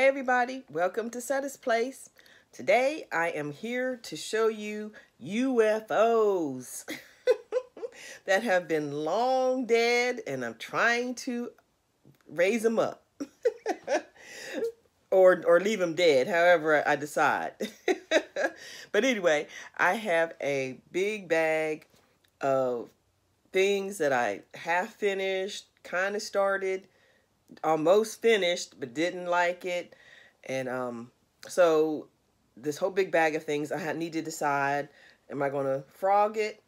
everybody, welcome to Cosetta's Place. Today I am here to show you UFOs that have been long dead, and I'm trying to raise them up or leave them dead, however I decide. But anyway, I have a big bag of things that I half finished, kind of started, almost finished, but didn't like it. And so this whole big bag of things, I need to decide, am I going to frog it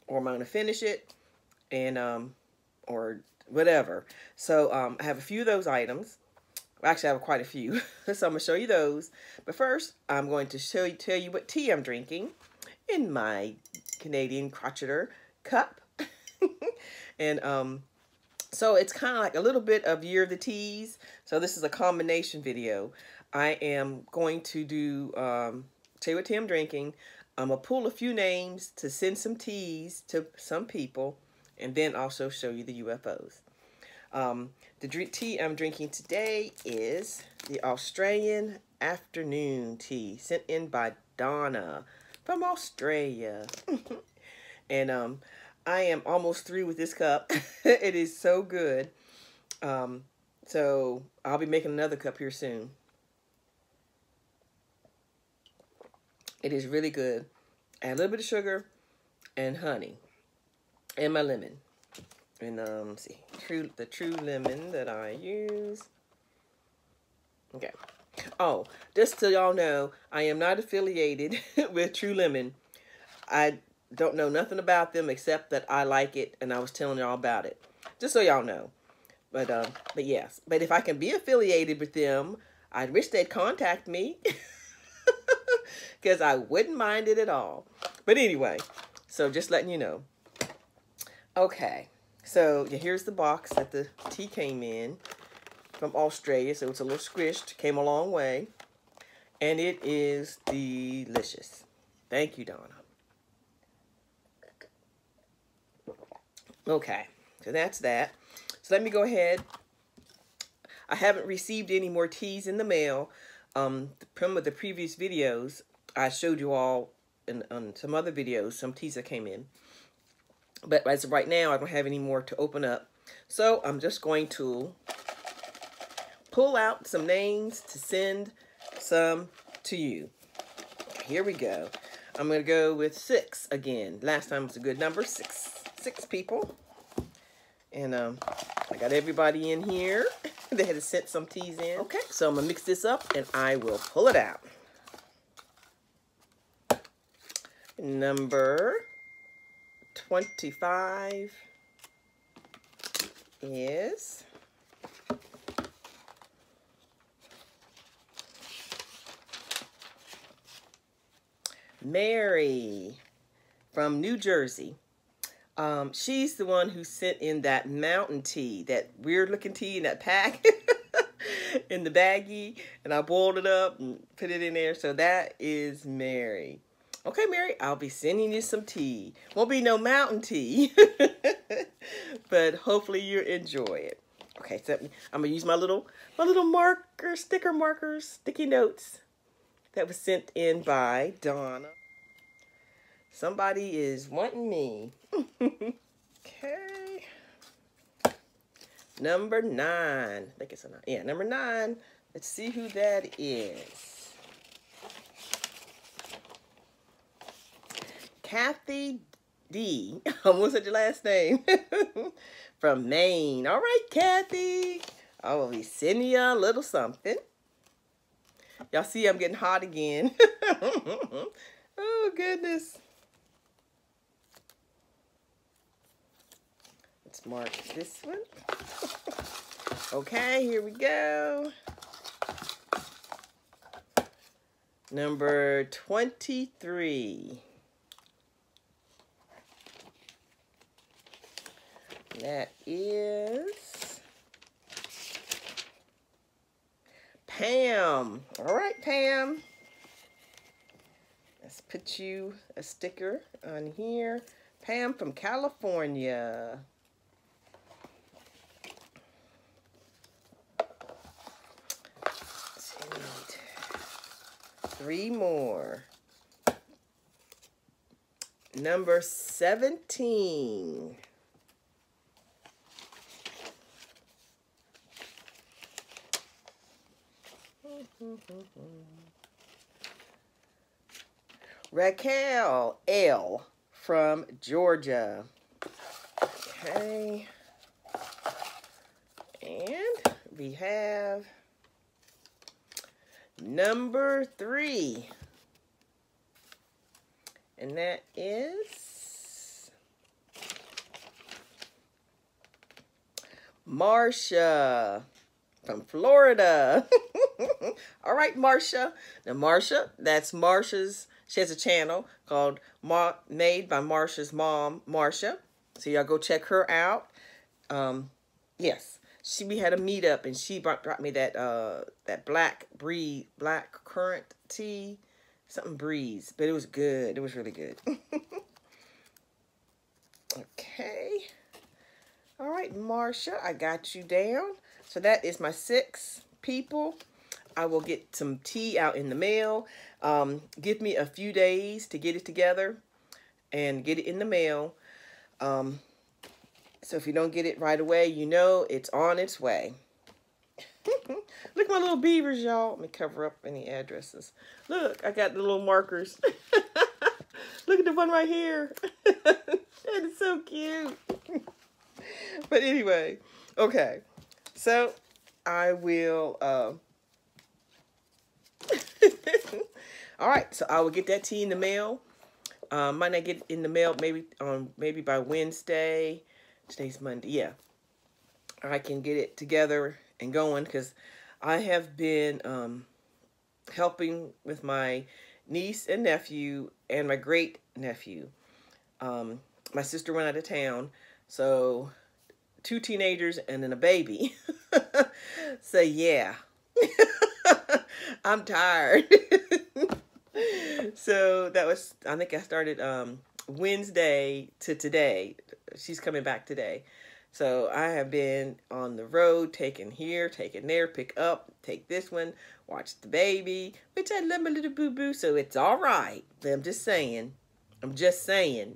or am I going to finish it, and or whatever. So I have a few of those items. Actually, I have quite a few. So I'm going to show you those. But first, I'm going to tell you what tea I'm drinking in my Canadian Crocheter cup. And so it's kind of like a little bit of Year of the Teas. So this is a combination video. I am going to do, tell you what tea I'm drinking. I'm going to pull a few names to send some teas to some people, and then also show you the UFOs. The tea I'm drinking today is the Australian Afternoon Tea, sent in by Donna from Australia. And I am almost through with this cup. It is so good. So I'll be making another cup here soon. It is really good. Add a little bit of sugar and honey and my lemon. And let's see, the true lemon that I use. Okay. Oh, just so y'all know, I am not affiliated with True Lemon. I don't know nothing about them except that I like it, and I was telling y'all about it. Just so y'all know. But yes. But if I can be affiliated with them, I wish they'd contact me. Because I wouldn't mind it at all. But anyway, so just letting you know. Okay. So here's the box that the tea came in from Australia. So it's a little squished. Came a long way. And it is delicious. Thank you, Donna. Okay. So that's that. So let me go ahead. I haven't received any more teas in the mail. From the previous videos, I showed you all on some other videos, some teas that came in. But as of right now, I don't have any more to open up. So I'm just going to pull out some names to send some to you. Here we go. I'm going to go with 6 again. Last time was a good number, 6 people. And I got everybody in here. They had to send some teas in. Okay, so I'm going to mix this up and I will pull it out. Number 25 is Mary from New Jersey. She's the one who sent in that mountain tea, that weird looking tea in that pack in the baggie, and I boiled it up and put it in there. So that is Mary. Okay, Mary, I'll be sending you some tea. Won't be no mountain tea, but hopefully you enjoy it. Okay, so I'm gonna use my little sticker markers, sticky notes that was sent in by Donna. Somebody is wanting me. Okay. Number 9. I think it's a 9. Yeah, number 9. Let's see who that is. Kathy D. Almost said your last name. From Maine. All right, Kathy. I will be sending you a little something. Y'all see I'm getting hot again. Oh, goodness. Let's mark this one. Okay, here we go. Number 23. That is Pam. All right, Pam. Let's put you a sticker on here. Pam from California. 3 more. Number 17. Raquel L. from Georgia. Okay. And we have number 3. And that is Marcia from Florida. All right, Marcia. Now, Marcia, that's Marcia's. She has a channel called Made by Marcia's Mom, Marcia. So y'all go check her out. Yes, we had a meetup, and she brought me that that black currant tea, something breeze, but it was good. It was really good. Okay. All right, Marcia, I got you down. So that is my 6 people. I will get some tea out in the mail. Give me a few days to get it together and get it in the mail. So if you don't get it right away, you know it's on its way. Look at my little beavers, y'all. Let me cover up any addresses. Look, I got the little markers. Look at the one right here. That is so cute. But anyway, okay. So I will... All right, so I will get that tea in the mail. Might not get it in the mail maybe by Wednesday. Today's Monday. Yeah, I can get it together and going because I have been helping with my niece and nephew and my great nephew. My sister went out of town, so 2 teenagers and then a baby. So yeah. I'm tired. So that was, I think I started Wednesday to today. She's coming back today. So I have been on the road, taking here, taking there, pick up, take this one, watch the baby, which I love my little boo-boo, so it's all right. But I'm just saying. I'm tired.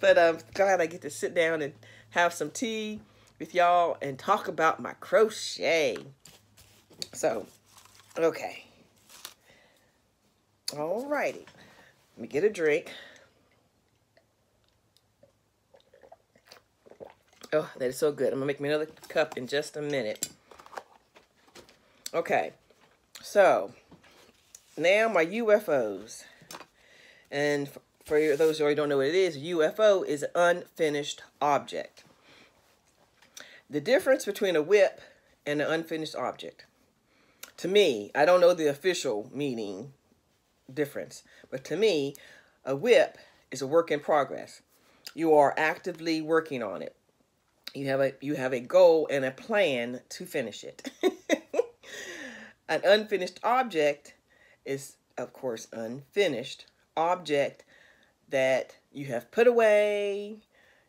But I'm glad I get to sit down and have some tea with y'all and talk about my crochet. So, okay. Alrighty. Let me get a drink. Oh, that is so good. I'm gonna make me another cup in just a minute. Okay. So, now my UFOs. And for those who don't know what it is, a UFO is an unfinished object. The difference between a whip and an unfinished object. To me, I don't know the official meaning difference, but to me, a whip is a work in progress. You are actively working on it. You have a goal and a plan to finish it. An unfinished object is, of course, unfinished object that you have put away.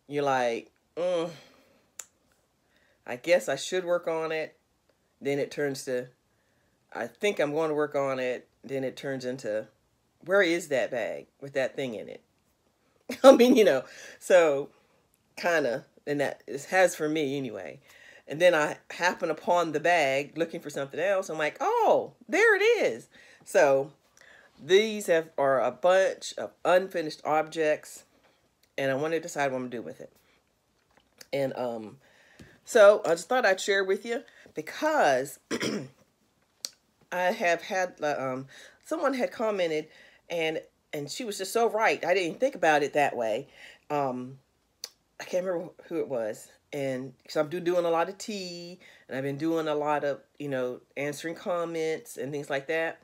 You're like, I guess I should work on it. Then it turns to, I think I'm going to work on it. Then it turns into, where is that bag with that thing in it? I mean, you know, so kind of, and that it has for me anyway. And then I happen upon the bag looking for something else. I'm like, oh, there it is. So these are a bunch of unfinished objects, and I want to decide what I'm going to do with it. And so I just thought I'd share with you because I have had someone had commented, and she was just so right. I didn't think about it that way. I can't remember who it was, and because I'm doing a lot of tea, and I've been doing a lot of, you know, answering comments and things like that,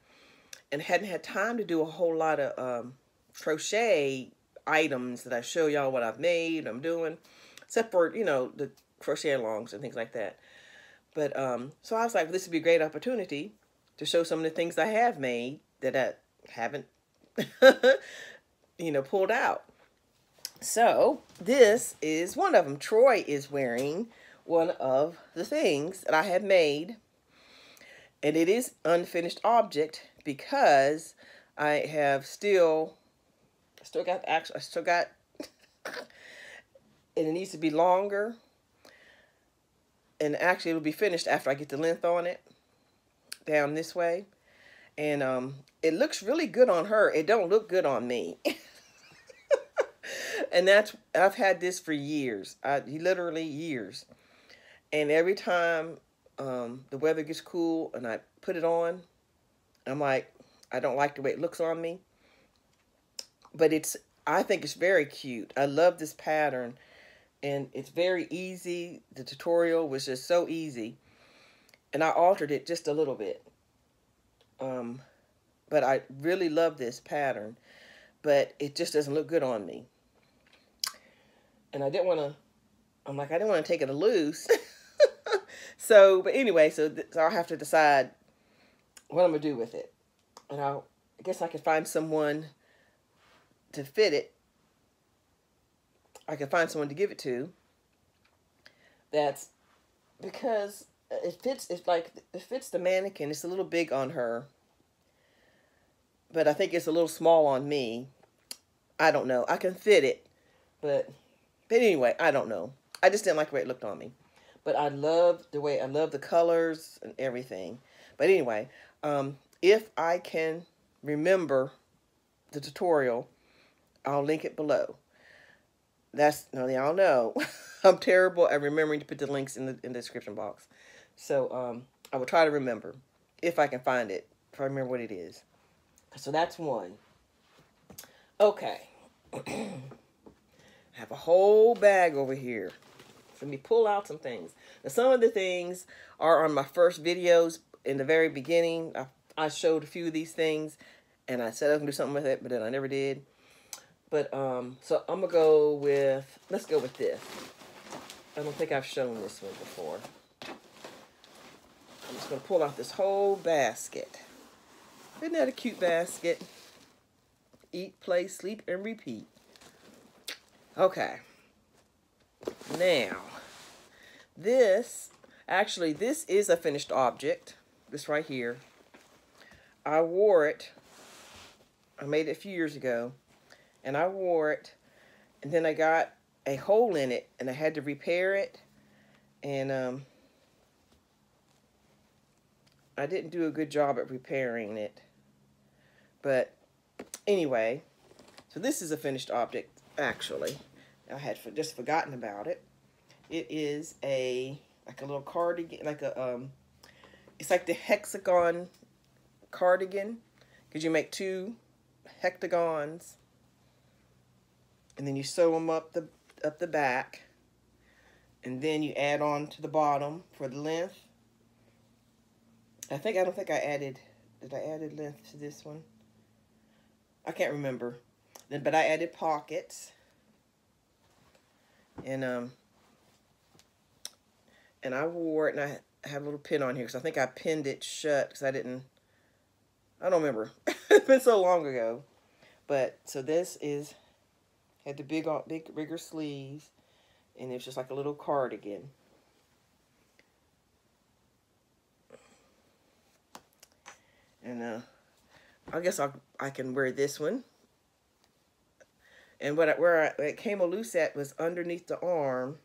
and hadn't had time to do a whole lot of crochet items that I show y'all what I've made, I'm doing, except for, you know, the crochet alongs and things like that. But so I was like, this would be a great opportunity to show some of the things I have made that I haven't, you know, pulled out. So this is one of them. Troy is wearing one of the things that I have made. And it is unfinished object because I have still got, actually, I still got, and it needs to be longer. And actually it'll be finished after I get the length on it down this way. And it looks really good on her. It don't look good on me. And I've had this for years. Literally years. And every time the weather gets cool and I put it on, I'm like, I don't like the way it looks on me. But I think it's very cute. I love this pattern. And it's very easy. The tutorial was just so easy. And I altered it just a little bit. But I really love this pattern. But it just doesn't look good on me. And I didn't want to take it loose. But anyway, so I'll have to decide what I'm going to do with it. And I guess I could find someone to fit it. I could find someone to give it to. That's because it fits the mannequin. It's a little big on her. But I think it's a little small on me. I don't know. I can fit it. But anyway, I don't know. I just didn't like the way it looked on me. But I love the colors and everything. But anyway, if I can remember the tutorial, I'll link it below. Now y'all know I'm terrible at remembering to put the links in the description box. So I will try to remember if I can find it, if I remember what it is. So that's one. Okay. I have a whole bag over here. So let me pull out some things. Now some of the things are on my first videos in the very beginning. I showed a few of these things and I said I was going to do something with it, but then I never did. But, so I'm going to go with, let's go with this. I don't think I've shown this one before. I'm just going to pull out this whole basket. Isn't that a cute basket? Eat, play, sleep, and repeat. Okay. Now, this is a finished object. This right here. I wore it. I made it a few years ago. And I wore it, and then I got a hole in it, and I had to repair it, and I didn't do a good job at repairing it. But anyway, so this is a finished object, actually. I had just forgotten about it. It is like a little cardigan, it's like the Hexagon Cardigan, because you make 2 hexagons. And then you sew them up the back. And then you add on to the bottom for the length. I don't think I added, did I add length to this one? I can't remember. But I added pockets. And I wore it, and I have a little pin on here because I think I pinned it shut because I don't remember. It's been so long ago. But so this had the bigger sleeves, and it's just like a little cardigan. And I guess I can wear this one. And where it came loose at was underneath the arm.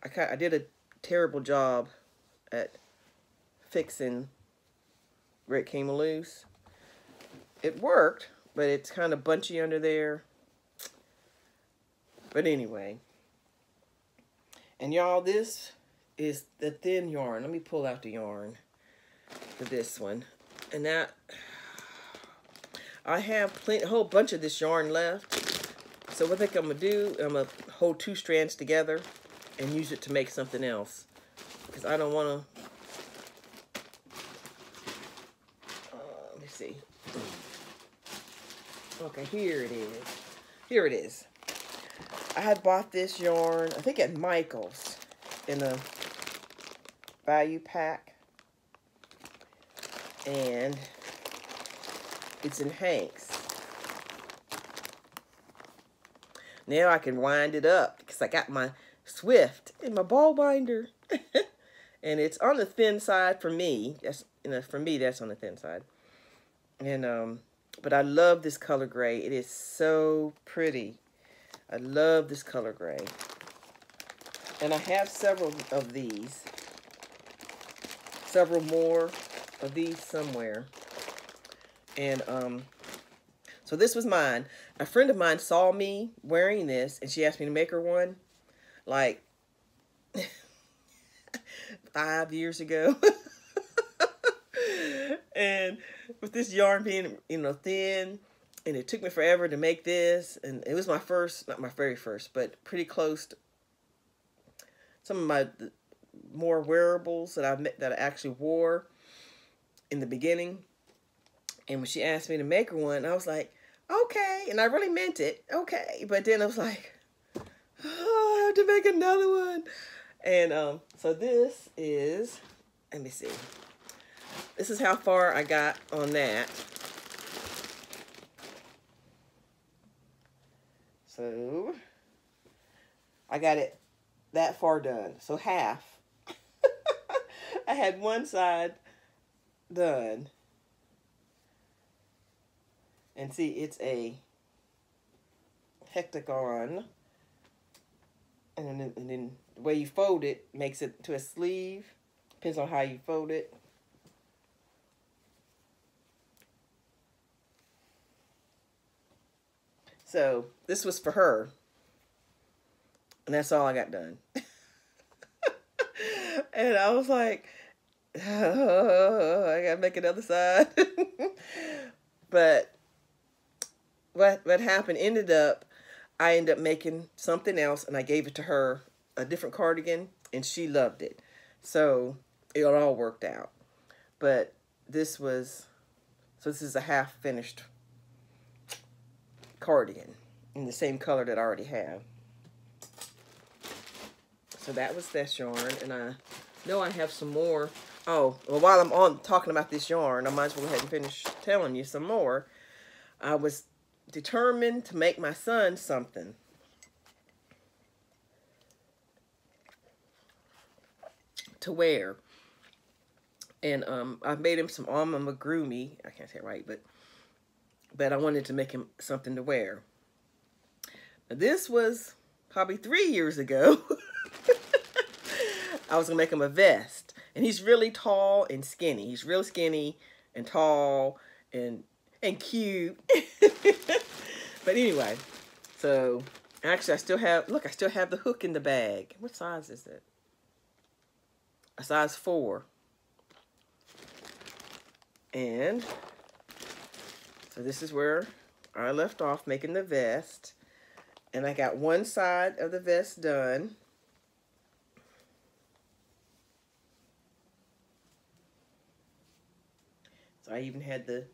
I did a terrible job at fixing where it came loose. It worked, but it's kind of bunchy under there. But anyway. And y'all, this is the thin yarn. Let me pull out the yarn for this one. And that, I have a whole bunch of this yarn left. So what I think I'm going to do, I'm going to hold 2 strands together and use it to make something else. Because I don't want to, let me see. Okay, here it is. Here it is. I had bought this yarn, I think at Michael's, in a value pack. And it's in Hanks. Now I can wind it up because I got my Swift in my ball binder. And it's on the thin side for me. That's, you know, for me, that's on the thin side. And but I love this color gray. It is so pretty. I love this color gray. And I have several of these. Several more of these somewhere. And so this was mine. A friend of mine saw me wearing this and she asked me to make her one like 5 years ago. And with this yarn being, you know, thin, and it took me forever to make this, and it was my first, not my very first, but pretty close to some of my more wearables that I actually wore in the beginning. And when she asked me to make her one, I was like, okay, and I really meant it, okay. But then I was like, oh, I have to make another one. And so this is, let me see. This is how far I got on that. So I got it that far done. So half. I had one side done. And see, it's a hexagon. And then the way you fold it makes it to a sleeve. Depends on how you fold it. So this was for her. And that's all I got done. And I was like, oh, I gotta make another side. But what happened I ended up making something else, and I gave it to her, a different cardigan, and she loved it. So it all worked out. But this is a half finished cardigan in the same color that I already have. So that was this yarn, and I know I have some more. Oh, well, while I'm talking about this yarn, I might as well go ahead and finish telling you some more. I was determined to make my son something. To wear. And I made him some amigurumi. I can't say it right, but I wanted to make him something to wear. Now, this was probably 3 years ago. I was gonna make him a vest. And he's really tall and skinny. He's real skinny and tall and cute. But anyway, so actually I still have the hook in the bag. What size is it? A size 4. And so this is where I left off making the vest. And I got one side of the vest done. So I even had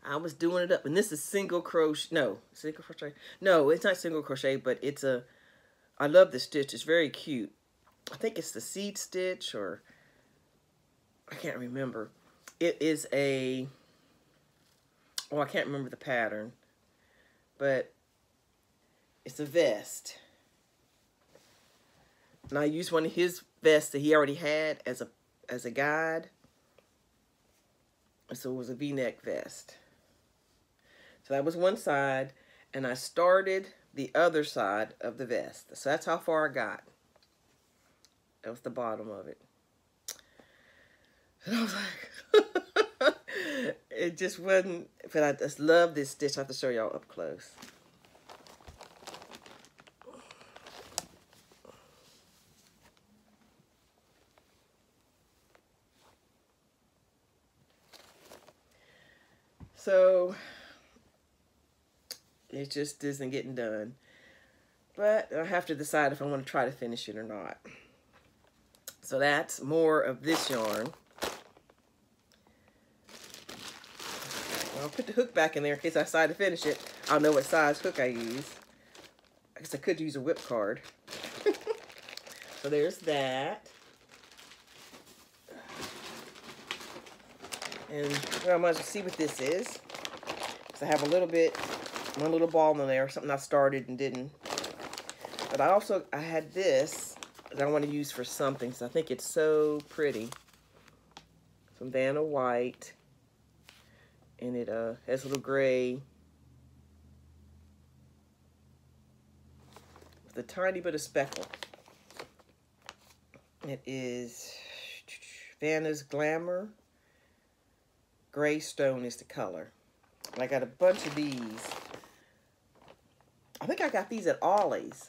I was doing it up. And this is single crochet. No, single crochet. No, it's not single crochet, but it's I love this stitch. It's very cute. I think it's the seed stitch, or I can't remember. It is I can't remember the pattern, but it's a vest. And I used one of his vests that he already had as a guide. So it was a V-neck vest. So that was one side, and I started the other side of the vest. So that's how far I got. That was the bottom of it. And I was like, it just wasn't, but I just love this stitch. I have to show y'all up close. So it just isn't getting done. But I have to decide if I want to try to finish it or not. So that's more of this yarn. I'll put the hook back in there in case I decide to finish it. I'll know what size hook I use. I guess I could use a whip card. So there's that. And well, I might as well see what this is. Because I have a little bit, one little ball in there, something I started and didn't. But I had this that I want to use for something. So I think it's so pretty. Some Vanna White. And it has a little gray with a tiny bit of speckle. It is Vanna's Glamour. Gray Stone is the color. And I got a bunch of these. I think I got these at Ollie's.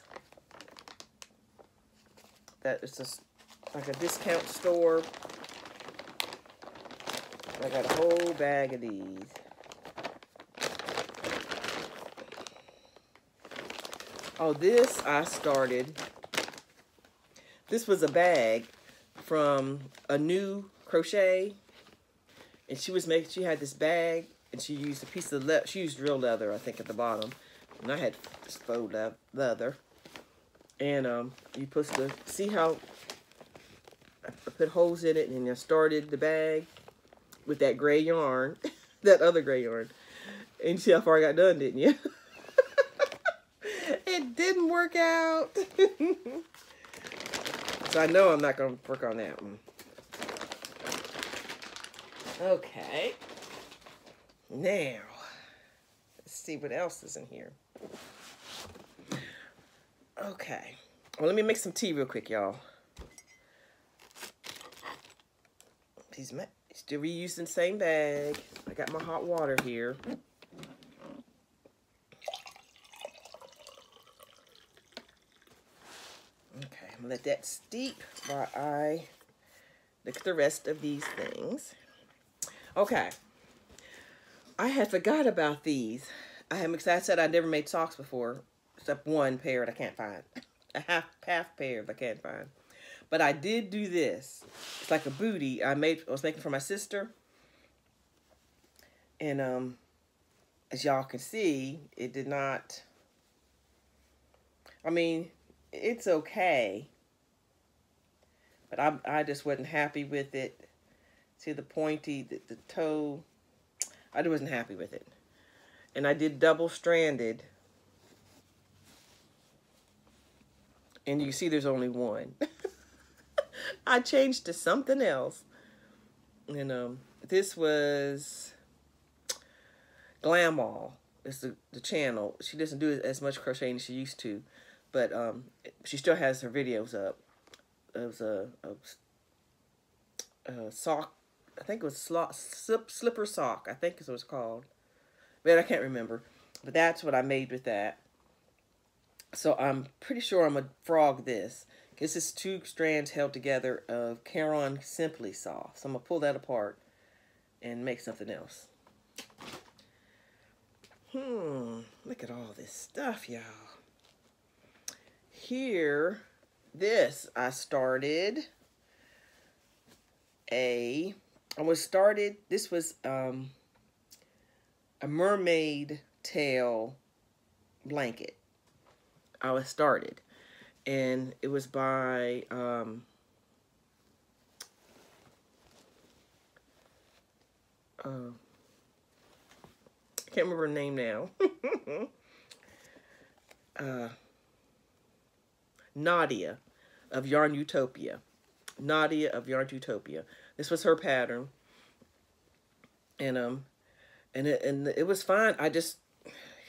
That is just like a discount store. I got a whole bag of these. Oh, this I started. This was a bag from a new crochet. And she had this bag, and she used a piece of leather. She used real leather, I think, at the bottom. And I had this faux leather. And you're supposed to see how I put holes in it, and I started the bag with that gray yarn, that other gray yarn. And you see how far I got done, didn't you? It didn't work out. So I know I'm not going to work on that one. Okay. Now, let's see what else is in here. Okay. Well, let me make some tea real quick, y'all. Still reusing the same bag. I got my hot water here. Okay, I'm gonna let that steep while I look at the rest of these things. Okay, I had forgot about these. I said I never made socks before, except one pair that I can't find. A half pair if I can't find. But I did do this. It's like a booty I was making for my sister. And as y'all can see, it did not. I mean, it's okay. But I just wasn't happy with it. See the pointy, the toe. I just wasn't happy with it. And I did double-stranded. And you see there's only one. I changed to something else. And this was Glamall. It's the channel. She doesn't do as much crocheting as she used to. But she still has her videos up. It was a sock. I think it was slipper sock. I think is what it's called. But I can't remember. But that's what I made with that. So I'm pretty sure I'm going to frog this. This is 2 strands held together of Caron Simply Soft. So I'm going to pull that apart and make something else. Look at all this stuff, y'all. Here, this I started this was a mermaid tail blanket. I was started, and it was by I can't remember her name now. Nadia of Yarn Utopia. Nadia of Yarn Utopia. This was her pattern, and it was fine. I just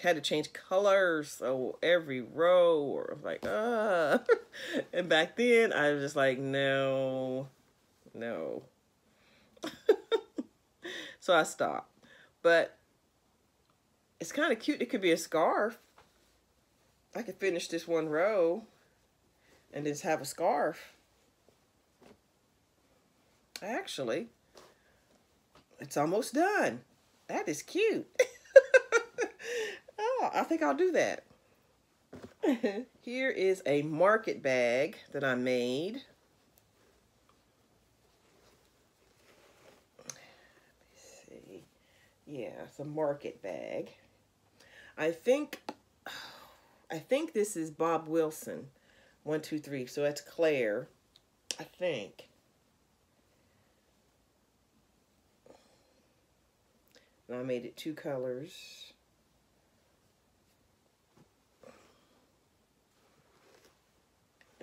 had to change colors, so every row, or like and back then I was just like, no. So I stopped. But it's kind of cute. It could be a scarf. I could finish this one row and just have a scarf. Actually, it's almost done. That is cute. Oh, I think I'll do that. Here is a market bag that I made. Let me see. Yeah, it's a market bag. I think this is Bob Wilson. 1, 2, 3. So that's Claire. I think. And I made it 2 colors.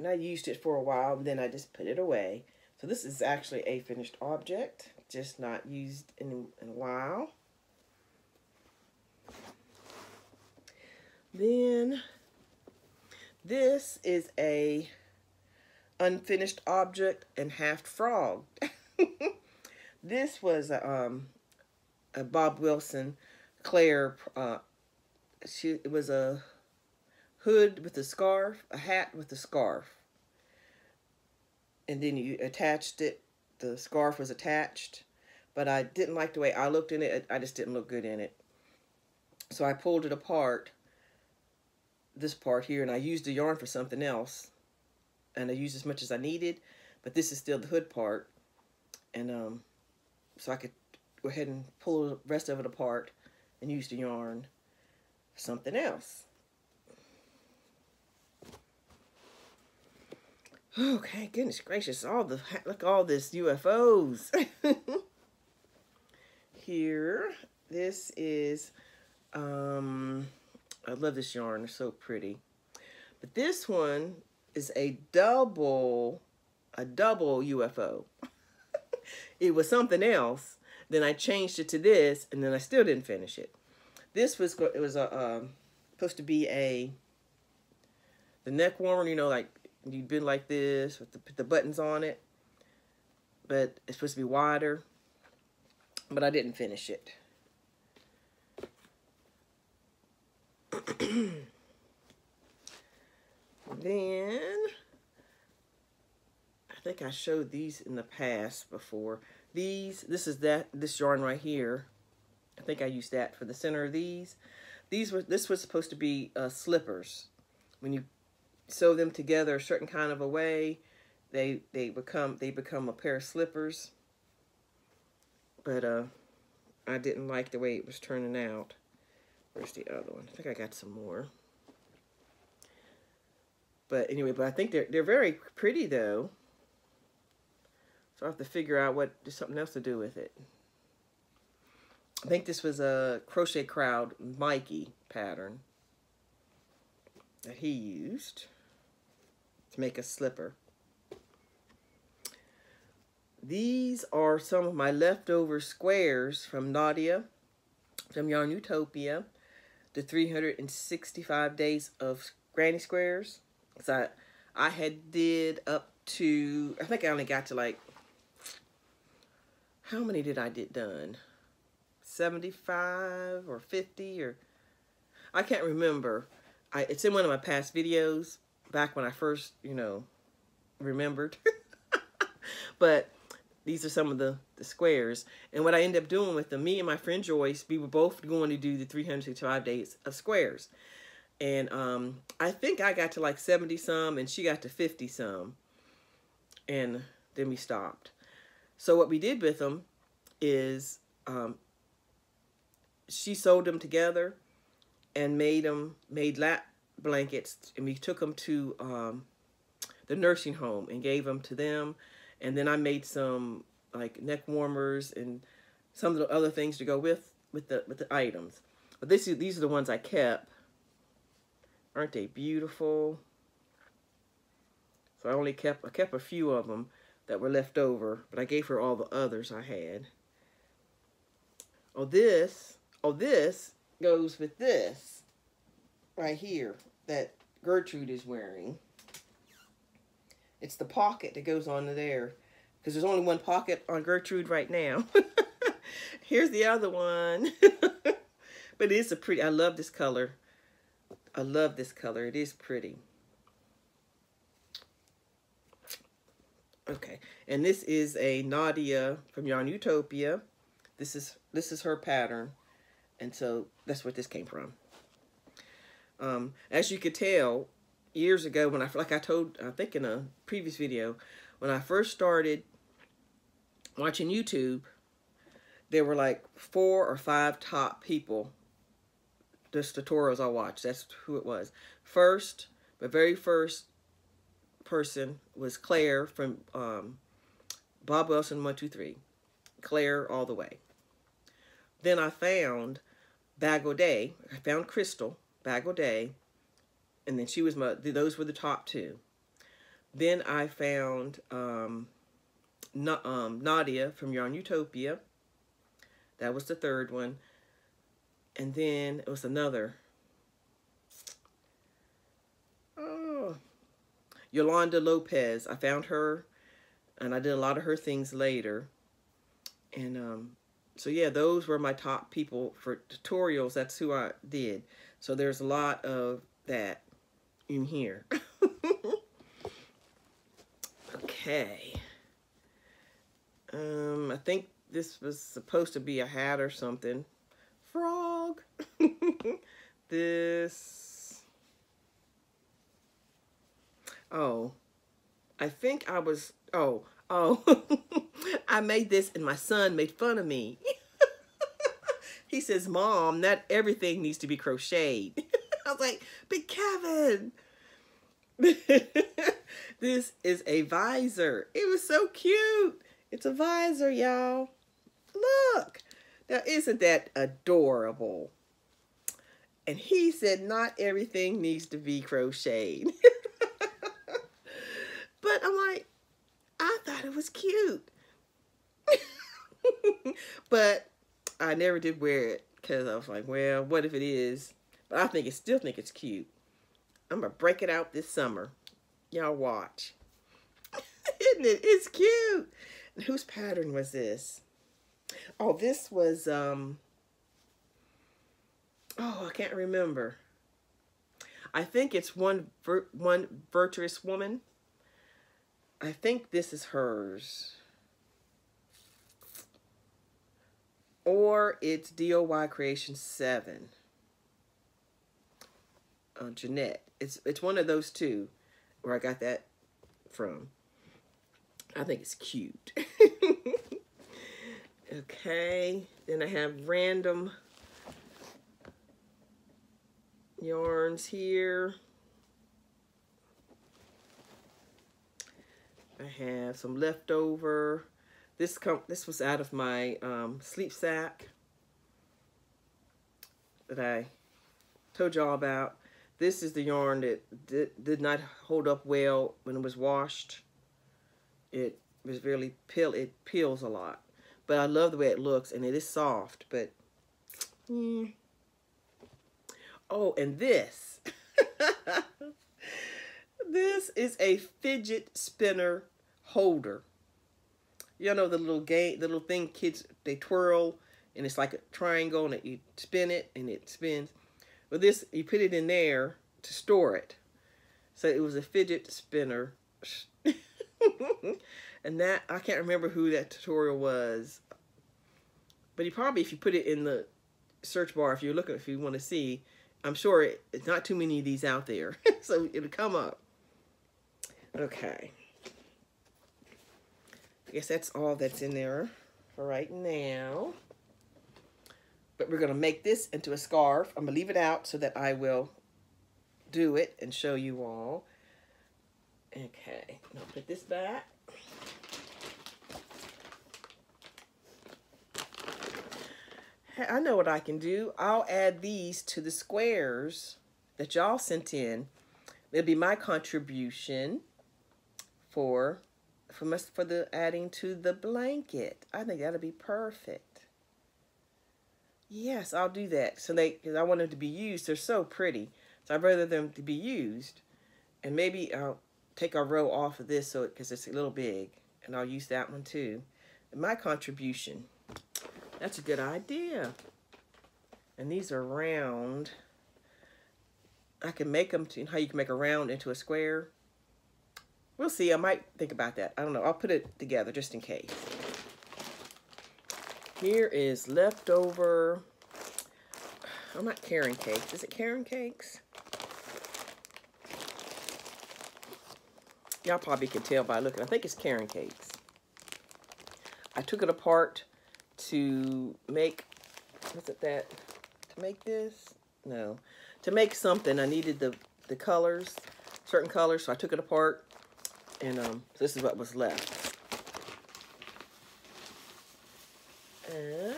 and I used it for a while, and then I just put it away. So this is actually a finished object, just not used in a while. Then this is a unfinished object and half frog. This was a Bob Wilson Claire. It was a hood with a scarf, a hat with a scarf, and then you attached it. The scarf was attached, but I didn't like the way I looked in it. I just didn't look good in it. So I pulled it apart, this part here, and I used the yarn for something else. And I used as much as I needed, but this is still the hood part. And so I could go ahead and pull the rest of it apart and use the yarn for something else. Okay, goodness gracious, look, all this UFOs. Here, this is, I love this yarn, it's so pretty. But this one is a double UFO. It was something else, then I changed it to this, and then I still didn't finish it. This was, it was supposed to be the neck warmer, you know, like, you'd been like this with the buttons on it, but it's supposed to be wider, but I didn't finish it. Then I think I showed these in the past before. This is this yarn right here. I think I used that for the center of these. This was supposed to be slippers. When you sew them together a certain kind of a way, they become a pair of slippers. But I didn't like the way it was turning out. Where's the other one? I think I got some more. But anyway, I think they're very pretty though. So I have to figure out something else to do with it. I think this was a Crochet Crowd Mikey pattern that he used to make a slipper. These are some of my leftover squares from Nadia, from Yarn Utopia, the 365 days of granny squares. So I had did up to, I think I only got to like, how many did I get done? 75 or 50 or, I can't remember. It's in one of my past videos, back when I first, you know, remembered. But these are some of the squares. And what I ended up doing with them, me and my friend Joyce, we were both going to do the 365 days of squares. And I think I got to like 70 some and she got to 50 some. And then we stopped. So what we did with them is she sewed them together and made lap blankets, and we took them to the nursing home and gave them to them. And then I made some like neck warmers and some of the other things to go with the items. But these are the ones I kept. Aren't they beautiful? So I kept a few of them that were left over, but I gave her all the others I had. Oh, this goes with this right here that Gertrude is wearing. It's the pocket that goes on there, because there's only one pocket on Gertrude right now. Here's the other one. But it is I love this color. I love this color. It is pretty. Okay, and this is a Nadia from Yarn Utopia. This is her pattern, and so that's what this came from. As you could tell, years ago when like I told, I think in a previous video, when I first started watching YouTube, there were like 4 or 5 top people. Just tutorials I watched. That's who it was. The very first person was Claire from Bob Wilson 123. Claire all the way. Then I found Bag O'Day. I found Crystal Bag O'Day, and then she was those were the top 2. Then I found Nadia from Yarn Utopia. That was the third one. And then it was another. Oh, Yolanda Lopez. I found her, and I did a lot of her things later. And so yeah, those were my top people for tutorials. That's who I did. So there's a lot of that in here. Okay. I think this was supposed to be a hat or something. Frog. This. Oh, I think I was, oh, I made this and my son made fun of me. He says, Mom, not everything needs to be crocheted. I was like, but Kevin, this is a visor. It was so cute. It's a visor, y'all. Look. Now, isn't that adorable? And he said, not everything needs to be crocheted. But I'm like, I thought it was cute. But I never did wear it because I was like, well, what if it is? But I still think it's cute. I'm going to break it out this summer. Y'all watch. Isn't it? It's cute. And whose pattern was this? Oh, this was, oh, I can't remember. I think it's one virtuous woman. I think this is hers. Or it's DOY Creation 7. Jeanette. It's one of those two where I got that from. I think it's cute. Okay. Then I have random yarns here. I have some leftover. This was out of my sleep sack that I told y'all about. This is the yarn that did not hold up well when it was washed. It was really it peels a lot. But I love the way it looks, and it is soft, but oh, and this. This is a fidget spinner holder. You know the little thing kids, they twirl, and it's like a triangle, and you spin it, and it spins. Well, this, you put it in there to store it. So it was a fidget spinner. And that, I can't remember who that tutorial was. But you probably, if you put it in the search bar, if you're looking, if you want to see, I'm sure it's not too many of these out there. So it'll come up. Okay. I guess that's all that's in there for right now. But we're going to make this into a scarf. I'm going to leave it out so that I will do it and show you all. Okay. I'll put this back. I know what I can do. I'll add these to the squares that y'all sent in. It'll be my contribution for the adding to the blanket. I think that'll be perfect. Yes, I'll do that. So because I want them to be used. They're so pretty. So I'd rather them to be used. And maybe I'll take a row off of this because it's a little big. And I'll use that one too. And my contribution. That's a good idea. And these are round. I can make them, you know how you can make a round into a square? We'll see. I might think about that. I don't know. I'll put it together just in case. Here is leftover. I'm not Karen cakes. Is it Karen cakes? Y'all probably can tell by looking. I think it's Karen cakes. I took it apart to make, what's it that? To make this? No. To make something, I needed the colors, certain colors, so I took it apart, and this is what was left. And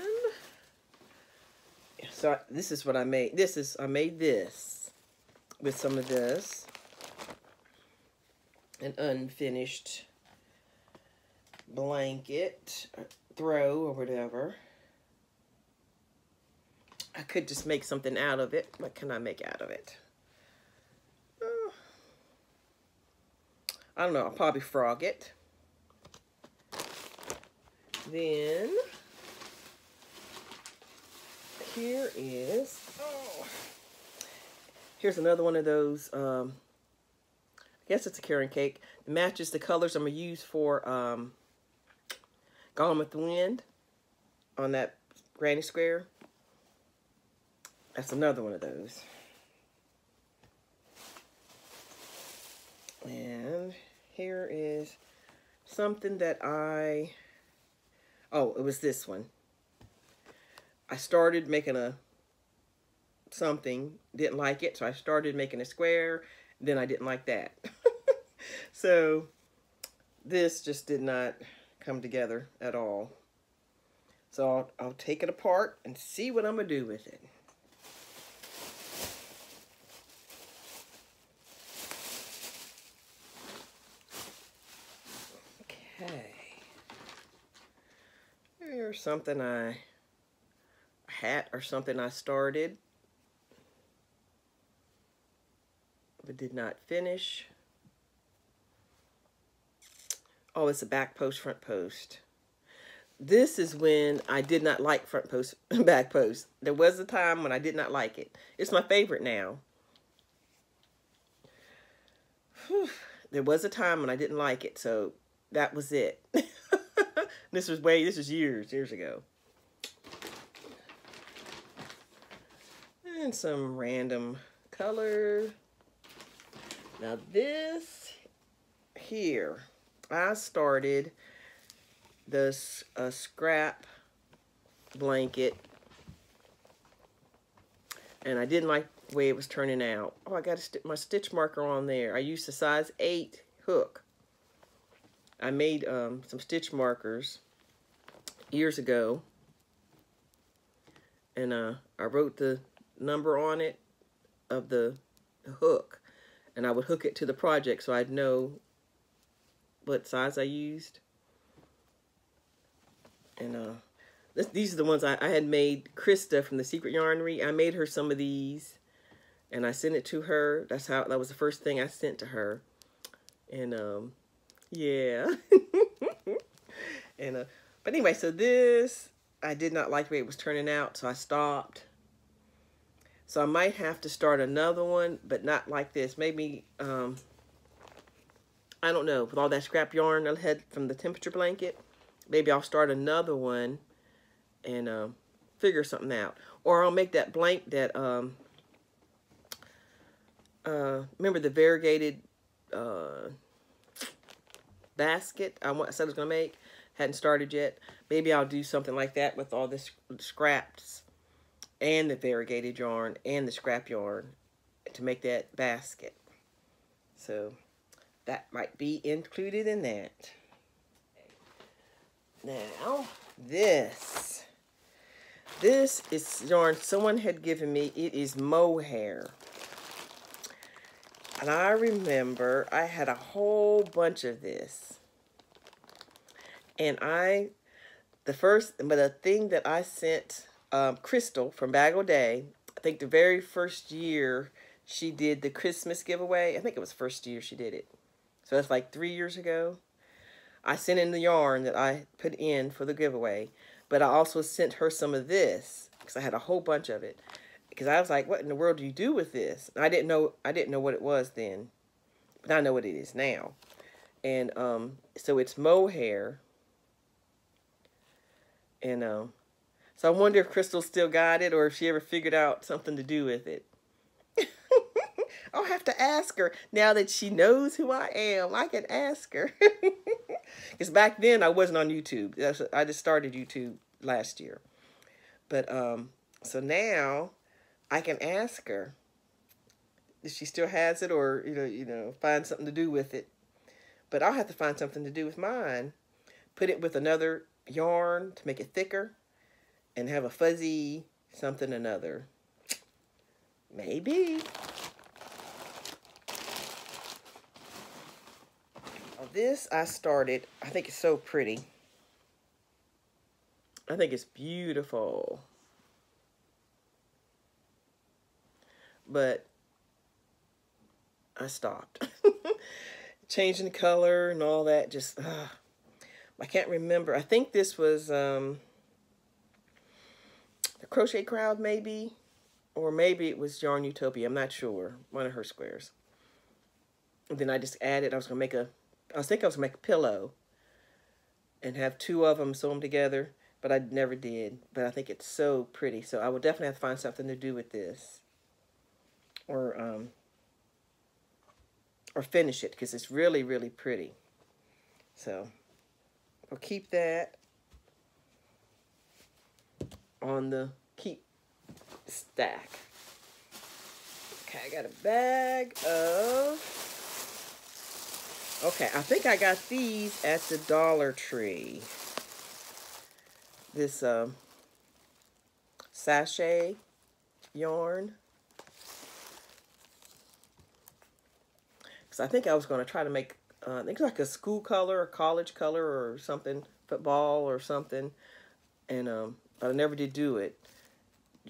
so this is what I made. I made this with some of this. an unfinished blanket throw or whatever. I could just make something out of it. What can I make out of it? I don't know. I'll probably frog it. Then here is, here's another one of those, I guess it's a carrot cake. It matches the colors I'm going to use for Gone with the Wind on that granny square. That's another one of those. And here is something that oh, it was this one. I started making something, didn't like it, so I started making a square, then I didn't like that. So this just did not come together at all. So I'll take it apart and see what I'm going to do with it. Okay. Here's something a hat or something I started but did not finish. Oh, it's a back post, front post. This is when I did not like front post, back post. There was a time when I did not like it. It's my favorite now. Whew. There was a time when I didn't like it, so that was it. This was years ago. And some random color. Now this here, I started this scrap blanket, and I didn't like the way it was turning out. Oh, I got my stitch marker on there. I used a size 8 hook. I made some stitch markers years ago, and I wrote the number on it of the hook, and I would hook it to the project so I'd know what size I used. And these are the ones I had made. Krista from the Secret Yarnery, I made her some of these, and I sent it to her. That was the first thing I sent to her. And yeah. And but anyway, so this, I did not like the way it was turning out, so I stopped. So I might have to start another one, but not like this. Maybe, I don't know, with all that scrap yarn I had from the temperature blanket, maybe I'll start another one and figure something out. Or I'll make that remember the variegated basket I said I was going to make? Hadn't started yet. Maybe I'll do something like that with all the scraps and the variegated yarn and the scrap yarn to make that basket. So that might be included in that. Now, this is yarn someone had given me. It is Mohair. And I remember I had a whole bunch of this. And the thing that I sent Crystal from Bag O' Day, I think the very first year she did the Christmas giveaway, I think it was the first year she did it. So that's like 3 years ago. I sent in the yarn that I put in for the giveaway, but I also sent her some of this because I had a whole bunch of it. Because I was like, what in the world do you do with this? And I didn't know what it was then, but I know what it is now. And so it's Mohair. And so I wonder if Crystal still got it or if she ever figured out something to do with it. I'll have to ask her now that she knows who I am. I can ask her. Because back then I wasn't on YouTube. I just started YouTube last year. But so now I can ask her if she still has it or find something to do with it. But I'll have to find something to do with mine. Put it with another yarn to make it thicker and have a fuzzy something another. Maybe. this I started, I think it's so pretty. I think it's beautiful. But I stopped. Changing the color and all that, just, I can't remember. I think this was the Crochet Crowd, maybe. Or maybe it was Yarn Utopia. I'm not sure. One of her squares. And then I just added, I think I was going to make a pillow. And have two of them, sew them together. But I never did. But I think it's so pretty. So I will definitely have to find something to do with this. Or finish it. Because it's really, really pretty. So we'll keep that on the keep stack. Okay, I got a bag of, okay, I think I got these at the Dollar Tree. This sachet yarn. Because I think I was going to try to make, I think it's like a school color or college color or something, football or something. And but I never did do it.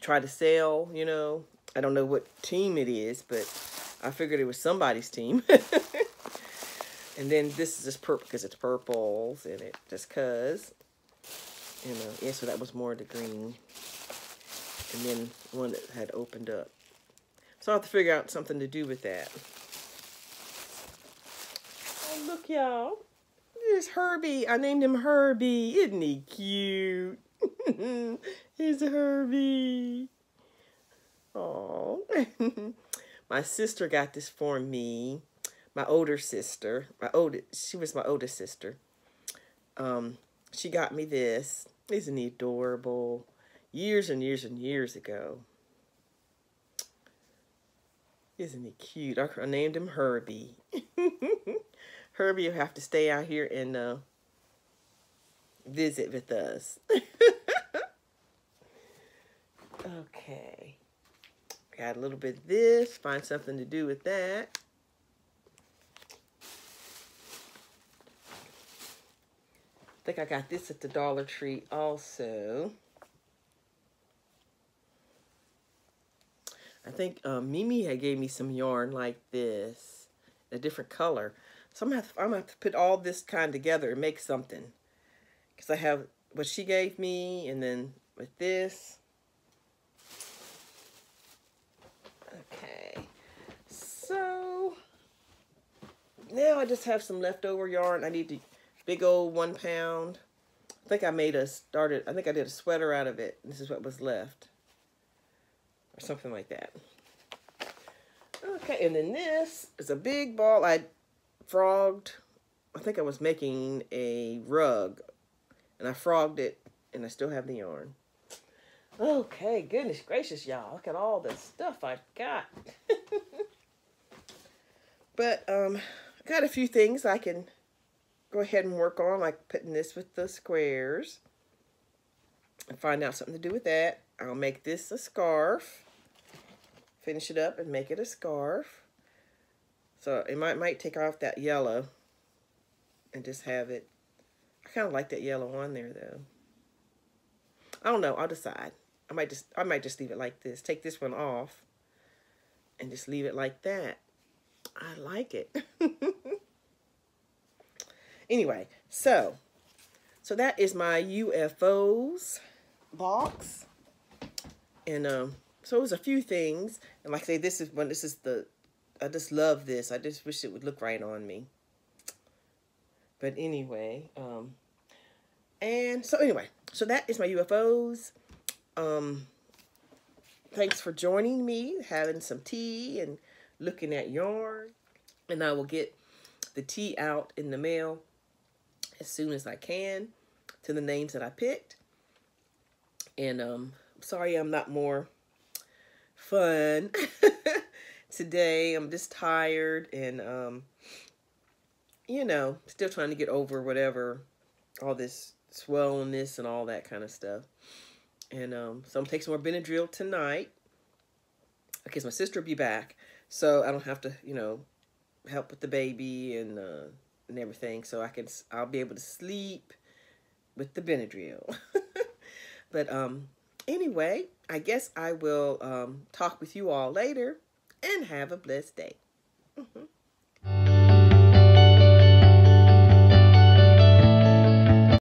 Try to sell, you know. I don't know what team it is, but I figured it was somebody's team. And then this is just purple because it's purples in it, just cause. You know, yeah. So that was more of the green, and then one that had opened up. So I have to figure out something to do with that. Oh look, y'all! There's Herbie. I named him Herbie. Isn't he cute? He's a Herbie. Oh, my sister got this for me. My older sister, she was my oldest sister. She got me this. Isn't he adorable? Years and years and years ago. Isn't he cute? I named him Herbie. Herbie will have to stay out here and visit with us. Okay. Got a little bit of this. Find something to do with that. I think I got this at the Dollar Tree also. I think Mimi had gave me some yarn like this, a different color. So I'm gonna have to put all this kind together and make something. Because I have what she gave me, and then with this. Okay, so now I just have some leftover yarn. I need the big old 1 pound. I think I made I think I did a sweater out of it. This is what was left. Or something like that. Okay, and then this is a big ball. I frogged. I think I was making a rug. And I frogged it, and I still have the yarn. Okay, goodness gracious, y'all. Look at all the stuff I got. But I got a few things I can go ahead and work on, like putting this with the squares. And find out something to do with that. I'll make this a scarf. Finish it up and make it a scarf. So it might take off that yellow and just have it. I kind of like that yellow on there though. I don't know. I'll decide. I might just leave it like this. Take this one off and just leave it like that. I like it. Anyway, so that is my UFOs box. And so it was a few things. And like I say, this is the I just love this. I just wish it would look right on me. But anyway, and so anyway, so that is my UFOs. Thanks for joining me, having some tea and looking at yarn. And I will get the tea out in the mail as soon as I can to the names that I picked. And I'm sorry I'm not more fun today. I'm just tired and you know, still trying to get over whatever, all this swollenness and all that kind of stuff. And so I'm going to take some more Benadryl tonight because my sister will be back. So I don't have to, you know, help with the baby and and everything, so I'll be able to sleep with the Benadryl. But anyway, I guess I will talk with you all later, and have a blessed day.